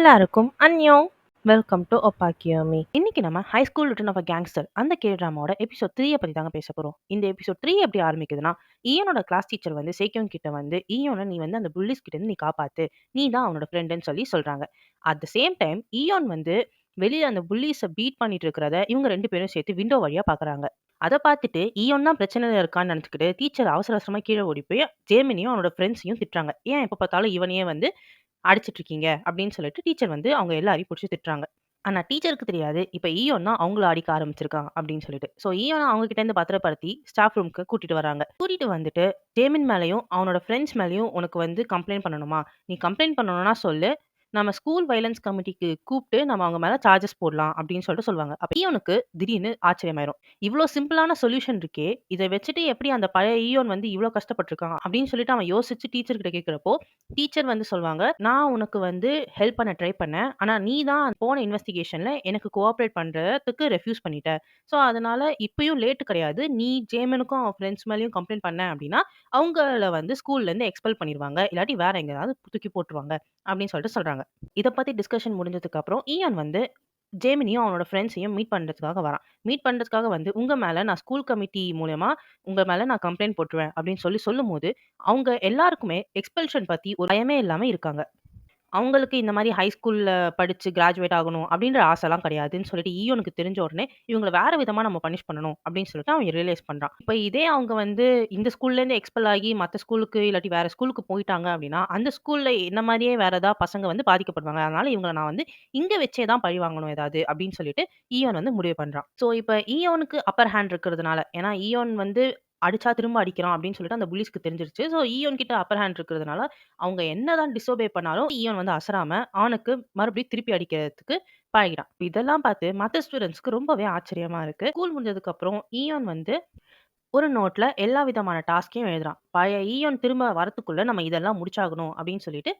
எல்லாருக்கும் அன்யோங். Welcome to ஒப்பாக்கியோமி. இன்னைக்கு நம்ம high school return of a gangster அந்த கேட்ராமாவோட எபிசோட் 3 பத்தி தாங்க பேச போறோம். இந்த எபிசோட் 3 எப்படி ஆரம்பிக்குதுன்னா, ஈயோனோட கிளாஸ் டீச்சர் வந்து சேக்கியோங் கிட்ட வந்து ஈயோனை நீ வந்து அந்த புல்லிஸ் கிட்ட இருந்து நீ காப்பாத்து, நீ தான் அவனோட ஃப்ரெண்டுன்னு சொல்லி சொல்றாங்க. அட் த சேம் டைம் ஈயோன் வந்து வெளியில அந்த புல்லிஸை பீட் பண்ணிட்டு இருக்கிறத இவங்க 2 பேரும் சேர்த்து விண்டோ வழியா பாக்குறாங்க. அத பார்த்துட்டு ஈயோன் தான் பிரச்சனையில இருக்கான்னு நினைச்சுக்கிட்டு டீச்சர் அவசர அவசரமா கீழே ஓடி போய் ஜேமினியும் அவனோட ஃப்ரெண்ட்ஸையும் திட்டுறாங்க. ஏன் எப்ப பார்த்தாலும் இவனையே வந்து அடிச்சிட்டு இருக்கீங்க அப்படின்னு சொல்லிட்டு டீச்சர் வந்து அவங்க எல்லாரையும் புடிச்சு திட்டுறாங்க. ஆனா டீச்சருக்கு தெரியாது, இப்ப ஈயோன் தான் அவங்கள அடிக்க ஆரம்பிச்சிருக்கான் அப்படின்னு சொல்லிட்டு. ஸோ ஈயோன அவங்க கிட்ட இருந்து பத்திரப்படுத்தி ஸ்டாஃப் ரூம்க்கு கூட்டிட்டு வராங்க. கூட்டிட்டு வந்துட்டு ஜேமின் மேலயும் அவனோட ஃப்ரெண்ட்ஸ் மேலயும் உனக்கு வந்து கம்ப்ளைண்ட் பண்ணணுமா? நீ கம்ப்ளைண்ட் பண்ணணும்னா சொல்லு. நம்ம ஸ்கூல் வயலன்ஸ் கமிட்டிக்கு கூப்பிட்டு நம்ம அவங்க மேல சார்ஜஸ் போடலாம் அப்படின்னு சொல்லிட்டு சொல்லுவாங்க. அப்ப ஈயோனுக்கு திடீர்னு ஆச்சரியமாயிரும். இவ்ளோ சிம்பிளான சொல்யூஷன் இருக்கே. இத வச்சுட்டு எப்படி அந்த பழைய ஈயோன் வந்து இவ்ளோ கஷ்டப்பட்டுருக்கான் அப்படின்னு சொல்லிட்டு அவன் யோசிச்சு டீச்சர் கிட்ட கேட்கிறப்போ, டீச்சர் வந்து சொல்வாங்க, "நான் உனக்கு வந்து ஹெல்ப் பண்ண ட்ரை பண்ணேன். ஆனா நீ தான் போன இன்வெஸ்டிகேஷன்ல எனக்கு கோஆப்பரேட் பண்றதுக்கு ரெஃப்யூஸ் பண்ணிட்ட. ஸோ அதனால இப்பயும் லேட் கிடையாது. நீ ஜேமனுக்கும் அவன் ஃப்ரெண்ட்ஸ் மேலயும் கம்ப்ளைண்ட் பண்ண அப்படின்னா, அவங்கள வந்து ஸ்கூல்ல இருந்து எக்ஸ்பெல் பண்ணிருவாங்க. இல்லாட்டி வேற எங்கேயாவது தூக்கி போட்டுருவாங்க." அப்படின்னு சொல்லிட்டு சொல்றாங்க. இத பத்தி டிஸ்கஷன் முடிஞ்சதுக்கு அப்புறம் ஈயான் வந்து ஜேமினியும் அவனோட ஃப்ரெண்ட்ஸையும் மீட் பண்றதுக்காக வரான். மீட் பண்றதுக்காக வந்து, "உங்க மேல நான் ஸ்கூல் கமிட்டி மூலியமா உங்க மேல நான் கம்ப்ளைண்ட் போட்டுருவேன்." அப்படின்னு சொல்லும்போது, அவங்க எல்லாருக்குமே எக்ஸ்பல்ஷன் பத்தி ஒரு பயமே இல்லாம இருக்காங்க. அவங்களுக்கு இந்த மாரி ஹை ஸ்கூல்ல படிச்சு கிராஜுவேட் ஆகணும் அப்படின்ற ஆசைலாம் கிடையாதுன்னு சொல்லிட்டு ஈயோனுக்கு தெரிஞ்ச உடனே, இவங்கள வேற விதமா நம்ம பனிஷ் பண்ணணும் அப்படின்னு சொல்லிட்டு அவன் ரியலைஸ் பண்றான். இப்ப இதே அவங்க வந்து இந்த ஸ்கூல்லேருந்து எக்ஸ்பெல் ஆகி மத்த ஸ்கூலுக்கு இல்லாட்டி வேற ஸ்கூலுக்கு போயிட்டாங்க அப்படின்னா, அந்த ஸ்கூல்ல என்ன மாரியே வேற ஏதாவது பசங்க வந்து பாதிக்கப்படுவாங்க. அதனால இவங்கள நான் வந்து இங்க வச்சே தான் பழி வாங்கணும் ஏதாவது அப்படின்னு சொல்லிட்டு ஈயோன் வந்து முடிவு பண்றான். ஸோ இப்ப ஈயோனுக்கு அப்பர் ஹேண்ட் இருக்கிறதுனால, ஏன்னா ஈயோன் வந்து அடிச்சா திரும்ப அடிக்கிறான் அப்படின்னு சொல்லிட்டு அந்த புலிஸ்க்கு தெரிஞ்சிருச்சு. ஸோ ஈயோன் கிட்ட அப்பர் ஹேண்ட் இருக்கிறதுனால அவங்க என்னதான் டிசோபே பண்ணாலும் ஈயோன் வந்து அசராம அவனுக்கு மறுபடியும் திருப்பி அடிக்கிறதுக்கு பழகிறான். இதெல்லாம் பார்த்து மத்த ஸ்டூடண்ட்ஸ்க்கு ரொம்பவே ஆச்சரியமா இருக்கு. ஸ்கூல் முடிஞ்சதுக்கு அப்புறம் ஈயோன் வந்து ஒரு நோட்ல எல்லா விதமான டாஸ்க்கையும் எழுதுறான். பழைய ஈயோன் திரும்ப வரத்துக்குள்ள நம்ம இதெல்லாம் முடிச்சாகணும் அப்படின்னு சொல்லிட்டு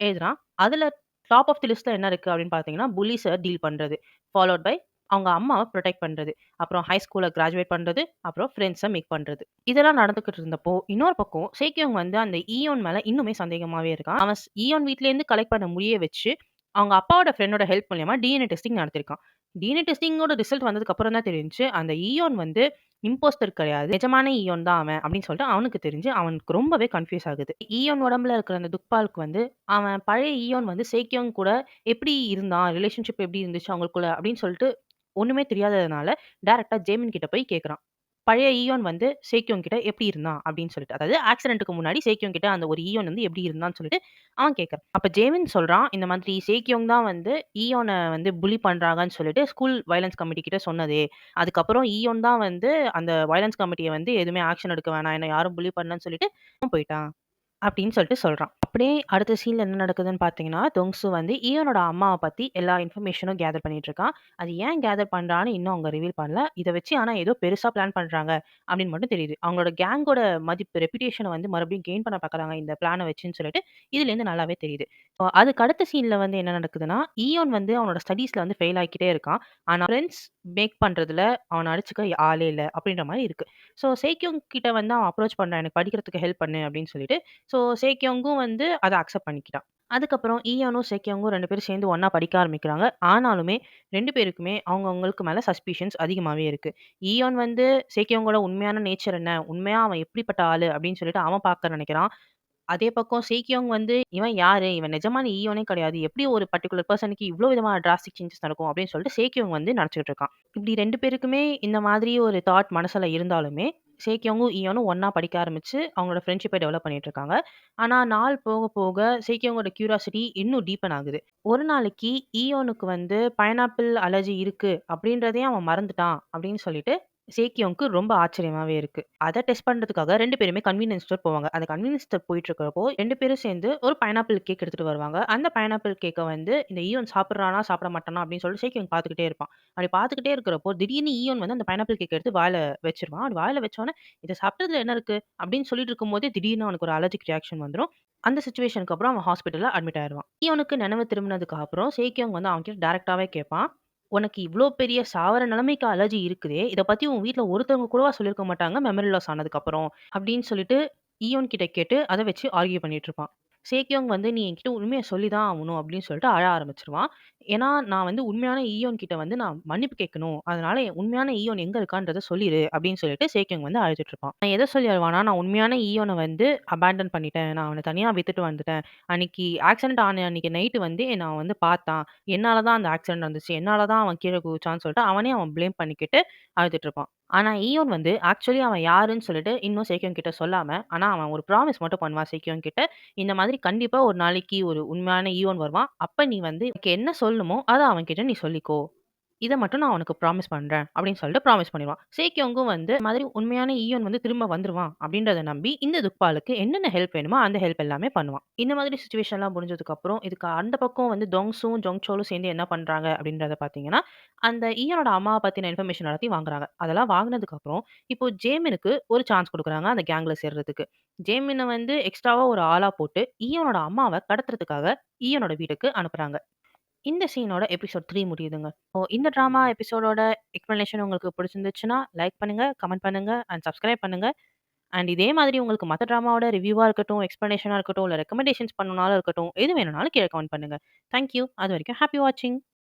எழுதுறான். அதுல டாப் ஆஃப் தி லிஸ்ட்ல என்ன இருக்கு அப்படின்னு பார்த்தீங்கன்னா, புல்லீஸ டீல் பண்றது. ஃபாலோட் பை அவங்க அம்மாவ புரொடெக்ட் பண்றது. அப்புறம் ஹை ஸ்கூல்ல கிராஜுவேட் பண்றது. அப்புறம் ஃப்ரெண்ட்ஸ மேக் பண்றது. இதெல்லாம் நடந்துகிட்டு இருந்தப்போ, இன்னொரு பக்கம் சேக்கியோங் வந்து அந்த ஈயோன் மேல இன்னுமே சந்தேகமாவே இருக்கான். அவன் ஈயோன் வீட்லேருந்து கலெக்ட் பண்ண முடிய வச்சு, அவங்க அப்பாவோட ஃப்ரெண்டோட ஹெல்ப் மூலியமா டிஎன்ஏ டெஸ்டிங் நடத்தியிருக்கான். டிஎன்ஏ டெஸ்டிங்கோட ரிசல்ட் வந்ததுக்கு அப்புறம் தான் தெரிஞ்சுச்சு, அந்த ஈயோன் வந்து இம்போஸ்டர் கிடையாது. நிஜமான ஈயோன் தான் அவன் அப்படின்னு சொல்லிட்டு அவனுக்கு தெரிஞ்சு, அவனுக்கு ரொம்பவே கன்ஃப்யூஸ் ஆகுது. ஈயோன் உடம்புல இருக்கிற அந்த துக்பாலுக்கு வந்து அவன் பழைய ஈயோன் வந்து சேக்கியோங் கூட எப்படி இருந்தான்? ரிலேஷன்ஷிப் எப்படி இருந்துச்சு அவங்களுக்குள்ள? அப்படின்னு சொல்லிட்டு ஒண்ணுமே தெரியாததுனால, டைரக்ட்டா ஜேமின் கிட்ட போய் கேட்குறான். பழைய ஈயோன் வந்து சேக்கியோங் கிட்ட எப்படி இருந்தான்? அப்படின்னு சொல்லிட்டு. அதாவது ஆக்சிடென்ட்க்கு முன்னாடி சேக்கியோங் கிட்ட அந்த ஒரு ஈயோன் வந்து எப்படி இருந்தான்னு சொல்லிட்டு அவன் கேட்கறான். அப்ப ஜேமின் சொல்றான், இந்த மாதிரி சேக்கியோங் தான் வந்து ஈயோன வந்து புல்லி பண்றாங்கன்னு சொல்லிட்டு ஸ்கூல் வயலன்ஸ் கமிட்டி கிட்ட சொன்னதே. அதுக்கப்புறம் ஈயோன் தான் வந்து அந்த வயலன்ஸ் கமிட்டிய வந்து எதுவுமே ஆக்ஷன் எடுக்க வேணாம். என்ன யாரும் புல்லி பண்ணலன்னு சொல்லிட்டு அவன் போயிட்டான். அப்படின்னு சொல்லிட்டு சொல்றான். அப்படியே அடுத்த சீன்ல என்ன நடக்குதுன்னு பார்த்தீங்கன்னா, தொங்சு வந்து ஈயோனோட அம்மாவ பத்தி எல்லா இன்ஃபர்மேஷனும் கேதர் பண்ணிட்டு இருக்கான். அது ஏன் கேதர் பண்றான்னு இன்னும் அவங்க ரிவீல் பண்ணல. இத வச்சு ஆனா ஏதோ பெருசா பிளான் பண்றாங்க அப்படின்னு மட்டும் தெரியுது. அவங்களோட கேங்கோட மதிப்பு, ரெப்யூட்டேஷன வந்து மறுபடியும் கெயின் பண்ண பார்க்குறாங்க இந்த பிளான வச்சுன்னு சொல்லிட்டு இதுலேருந்து நல்லாவே தெரியுது. அதுக்கு அடுத்த சீன்ல வந்து என்ன நடக்குதுன்னா, ஈயோன் வந்து அவனோட ஸ்டடீஸ்ல வந்து ஃபெயில் ஆகிக்கிட்டே இருக்கான். ஆனா ஃப்ரெண்ட்ஸ் மேக் பண்றதுல அவன அடிச்சுக்க ஆளே இல்ல அப்படின்ற மாரி இருக்கு. ஸோ சேக்கியோங் கிட்ட வந்து அவன் அப்ரோச் பண்றான். எனக்கு படிக்கிறதுக்கு ஹெல்ப் பண்ணு அப்படின்னு சொல்லிட்டு. ஸோ சேக்கியோங்கும் வந்து அத அக்செப்ட் பண்ணிக்கிட்டான். அதுக்கப்புறம் ஈயானும், சேக்கியோங்கும் 2 பேரும் சேர்ந்து ஒண்ணா படிக்க ஆரம்பிக்கிறாங்க. ஆனாலுமே 2 பேருக்குமே அவங்களுக்கு மேல சஸ்பிஷன்ஸ் அதிகமாவே இருக்கு. ஈயான் வந்து சேக்கியோங்கோட உண்மையான நேச்சர் என்ன? உண்மையா அவன் எப்படிப்பட்ட ஆளு? அப்படின்னு சொல்லிட்டு அவன் பார்க்க நினைக்கிறான். அதே பக்கம் சேக்கியோங் வந்து, "இவன் யாரு? இவன் நிஜமான ஈயோனே கிடையாது. எப்படி ஒரு பர்ட்டிகுலர் பெர்சனுக்கு இவ்ளோ விதமான டிராஸ்டிக் சேஞ்சஸ் நடக்கும்?" அப்படின்னு சொல்லிட்டு சேக்கியோங் வந்து நினைச்சுக்கிட்டு இருக்கான். இப்படி 2 பேருக்குமே இந்த மாதிரி ஒரு தாட் மனசுல இருந்தாலுமே, சேக்கியோங்கும், ஈயோனும் ஒண்ணா படிக்க ஆரம்பிச்சு, அவங்களோட ஃப்ரெண்ட்ஷிப்ப டெவலப் பண்ணிட்டு இருக்காங்க. ஆனா நாள் போக போக சேக்கியோங்கோட கியூரியாசிட்டி இன்னும் டீப்பன் ஆகுது. ஒரு நாளைக்கு ஈயோனுக்கு வந்து பைனாப்பிள் அலர்ஜி இருக்கு அப்படின்றதையே அவன் மறந்துட்டான் அப்படின்னு சொல்லிட்டு சேக்கியோங்க்கு ரொம்ப ஆச்சரியமாவே இருக்கு. அத டெஸ்ட் பண்றதுக்காக 2 பேருமே கன்வீனியன்ஸ் ஸ்டோர் போவாங்க. அந்த கன்வீனியன்ஸ் ஸ்டோர் போயிட்டு இருக்கிறப்போ 2 பேரும் சேர்ந்து ஒரு பைனாப்பிள் கேக் எடுத்துட்டு வருவாங்க. அந்த பைனாப்பிள் கேக்க வந்து இந்த ஈயோன் சாப்பிடுறானா, சாப்பிட மாட்டானா அப்படின்னு சொல்லிட்டு சேக்கியோங் பார்த்துக்கிட்டே இருப்பான். அப்படி பார்த்துக்கிட்டே இருக்கிறப்போ திடீர்னு ஈயோன் வந்து அந்த பைனாப்பிள் கேக்க எடுத்து வாயில வச்சுருவான். அப்படி வாயில வச்சோனே, "இத சாப்பிட்டதுல என்ன இருக்கு?" அப்படின்னு சொல்லிட்டு இருக்கும்போதே திடீர்னு அவனுக்கு ஒரு அலர்ஜிக் ரியாக்ஷன் வந்துரும். அந்த சிச்சுவேஷனுக்கு அப்புறம் அவன் ஹாஸ்பிட்டல்ல அட்மிட் ஆயிருவான். ஈயோனுக்கு நினைவு திரும்பினதுக்கு அப்புறம் சேக்கியோங் வந்து அவன்கிட்ட டைரக்ட்டாவே கேட்பான். "உனக்கு இவ்ளோ பெரிய சாவர நிலைமைக்கு அலர்ஜி இருக்குதே! இத பத்தி உன் வீட்ல ஒருத்தவங்க கூடவா சொல்லியிருக்க மாட்டாங்க மெமரி லாஸ் ஆனதுக்கப்புறம்?" அப்படின்னு சொல்லிட்டு ஈயோன் கிட்ட கேட்டு அத வச்சு ஆர்கியூ பண்ணிட்டு இருப்பான். சேக்கியோங் வந்து, "நீ என்கிட்ட உண்மைய சொல்லி தான் ஆவணும்" அப்படின்னு சொல்லிட்டு அழ ஆரம்பிச்சுருவான். ஏன்னா, "நான் வந்து உண்மையான ஈயோன் கிட்ட வந்து நான் மன்னிப்பு கேட்கணும். அதனால என் உண்மையான ஈயோன் எங்க இருக்கான்றத சொல்லிரு" அப்படின்னு சொல்லிட்டு சேக்கியோங் வந்து அழுதுட்டு இருப்பான். அவன் எத சொல்லி அழுவான்னா, "நான் உண்மையான ஈயோன வந்து அபாண்டன் பண்ணிட்டேன். நான் அவன தனியா விட்டுட்டு வந்துட்டேன். அன்னைக்கு ஆக்சிடென்ட் ஆன அன்னைக்கு நைட்டு வந்து என்ன அவன் வந்து பார்த்தான். என்னால தான் அந்த ஆக்சிடென்ட் நடந்துச்சு. என்னால தான் அவன் கீழ குதிச்சான்னு" சொல்லிட்டு அவனே அவன் ப்ளேம் பண்ணிக்கிட்டு அழுதுட்டு இருப்பான். ஆனா ஈயோன் வந்து ஆக்சுவலி அவன் யாருன்னு சொல்லிட்டு இன்னும் சேக்கியோன் கிட்ட சொல்லாம, ஆனா அவன் ஒரு ப்ராமிஸ் மட்டும் பண்ணுவான் சேக்கியோன் கிட்ட. இந்த மாதிரி கண்டிப்பா ஒரு நாளைக்கு ஒரு உண்மையான ஈயோன் வருவான். அப்ப நீ வந்து உனக்கு என்ன சொல்லணுமோ, அத அவன்கிட்ட நீ சொல்லிக்கோ. இத மட்டும் நான் உனக்கு ப்ராமிஸ் பண்றேன் அப்படின்னு சொல்லிட்டு ப்ராமிஸ் பண்ணிருவான். சேக்கியோங்கும் வந்து இந்த மாதிரி உண்மையான ஈயோன் வந்து திரும்ப வந்துருவான் அப்படின்றத நம்பி இந்த துக்பாலுக்கு என்னென்ன ஹெல்ப் வேணுமோ அந்த ஹெல்ப் எல்லாமே பண்ணுவான். இந்த மாதிரி சிச்சுவேஷன்லாம் முடிஞ்சதுக்கு அப்புறம் இதுக்கு அந்த பக்கம் வந்து டோங்ஸும், ஜோங்சோலும் சேர்ந்து என்ன பண்றாங்க அப்படின்றத பார்த்தீங்கன்னா, அந்த ஈயோனோட அம்மாவ பத்தின இன்ஃபர்மேஷன் எல்லாத்தையும் வாங்குறாங்க. அதெல்லாம் வாங்குனதுக்கு அப்புறம் இப்போ ஜேமினுக்கு ஒரு சான்ஸ் குடுக்குறாங்க அந்த கேங்ல சேர்றதுக்கு. ஜேமின வந்து எக்ஸ்ட்ராவா ஒரு ஆளா போட்டு ஈயோனோட அம்மாவ கடத்துறதுக்காக ஈயோனோட வீட்டுக்கு அனுப்புறாங்க. இந்த சீனோட எபிசோட் 3 முடியுதுங்க. இந்த ட்ராமா எபிசோடோட எக்ஸ்ப்ளனேஷன் உங்களுக்கு பிடிச்சிருந்துச்சுன்னா, லைக் பண்ணுங்க, கமெண்ட் பண்ணுங்க அண்ட் சப்ஸ்கிரைப் பண்ணுங்க. அண்ட் இதே மாதிரி உங்களுக்கு மத்த ட்ராமாவோட ரிவ்யூவா இருக்கட்டும், எக்ஸ்ப்ளனேஷனா இருக்கட்டும், இல்ல ரெக்கமெண்டேஷன்ஸ் பண்ணணும்னாலும் இருக்கட்டும், எது வேணும்னாலும் கீழ கமெண்ட் பண்ணுங்க. Thank you. அதுவரைக்கும் ஹேப்பி வாட்சிங்.